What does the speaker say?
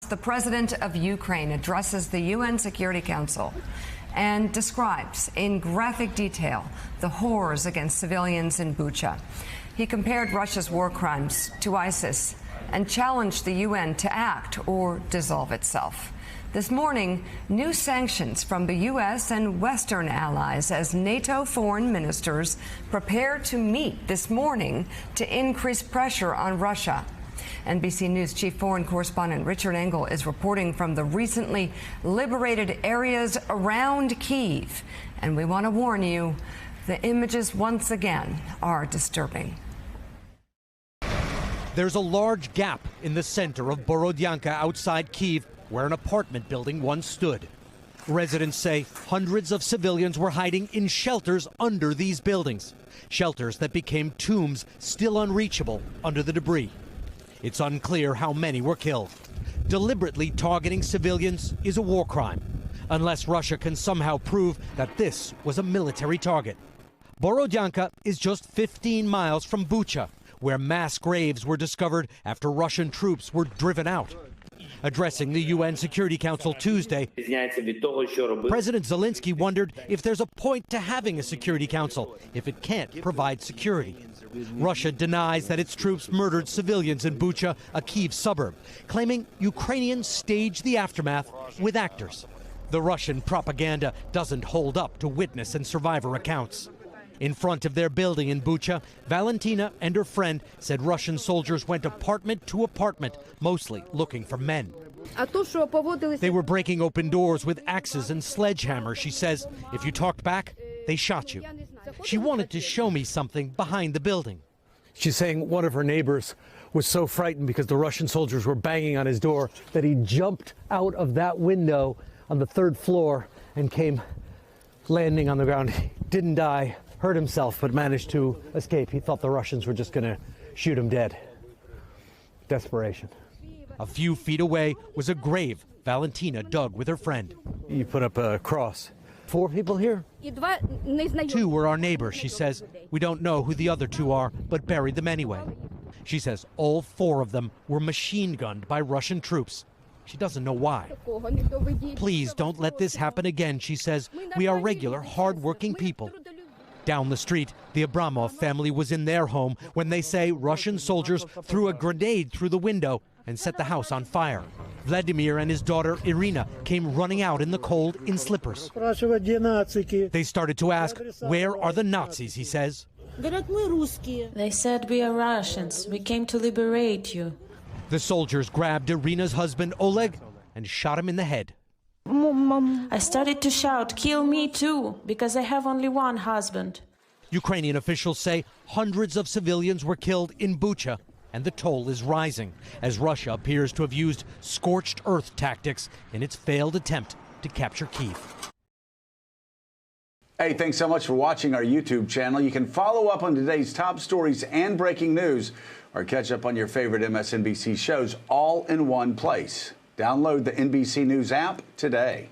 The president of Ukraine addresses the UN Security Council and describes in graphic detail the horrors against civilians in Bucha. He compared Russia's war crimes to ISIS and challenged the UN to act or dissolve itself. This morning, new sanctions from the U.S. and Western allies as NATO foreign ministers prepare to meet this morning to increase pressure on Russia. NBC News chief foreign correspondent Richard Engel is reporting from the recently liberated areas around Kyiv. And we want to warn you, the images once again are disturbing. There's a large gap in the center of Borodyanka outside Kyiv, where an apartment building once stood. Residents say hundreds of civilians were hiding in shelters under these buildings, shelters that became tombs still unreachable under the debris. It's unclear how many were killed. Deliberately targeting civilians is a war crime, unless Russia can somehow prove that this was a military target. Borodyanka is just 15 miles from Bucha, where mass graves were discovered after Russian troops were driven out. Addressing the UN Security Council Tuesday, President Zelensky wondered if there's a point to having a Security Council if it can't provide security. Russia denies that its troops murdered civilians in Bucha, a Kyiv suburb, claiming Ukrainians staged the aftermath with actors. The Russian propaganda doesn't hold up to witness and survivor accounts. In front of their building in Bucha, Valentina and her friend said Russian soldiers went apartment to apartment, mostly looking for men. They were breaking open doors with axes and sledgehammers. She says, if you talked back, they shot you. She wanted to show me something behind the building. She's saying one of her neighbors was so frightened because the Russian soldiers were banging on his door that he jumped out of that window on the third floor and came landing on the ground. He didn't die, hurt himself, but managed to escape. He thought the Russians were just going to shoot him dead. Desperation. A few feet away was a grave Valentina dug with her friend. You put up a cross. 4 people here? 2 were our neighbors, she says. We don't know who the other 2 are, but buried them anyway. She says all 4 of them were machine gunned by Russian troops. She doesn't know why. Please don't let this happen again, she says. We are regular, hard-working people. Down the street, the Abramov family was in their home when they say Russian soldiers threw a grenade through the window and set the house on fire. Vladimir and his daughter Irina came running out in the cold in slippers. They started to ask, where are the Nazis, he says. They said we are Russians. We came to liberate you. The soldiers grabbed Irina's husband Oleg and shot him in the head. I started to shout, kill me too, because I have only one husband. Ukrainian officials say hundreds of civilians were killed in Bucha, and the toll is rising as Russia appears to have used scorched earth tactics in its failed attempt to capture Kyiv. Hey, thanks so much for watching our YouTube channel. You can follow up on today's top stories and breaking news, or catch up on your favorite MSNBC shows all in one place. Download the NBC News app today.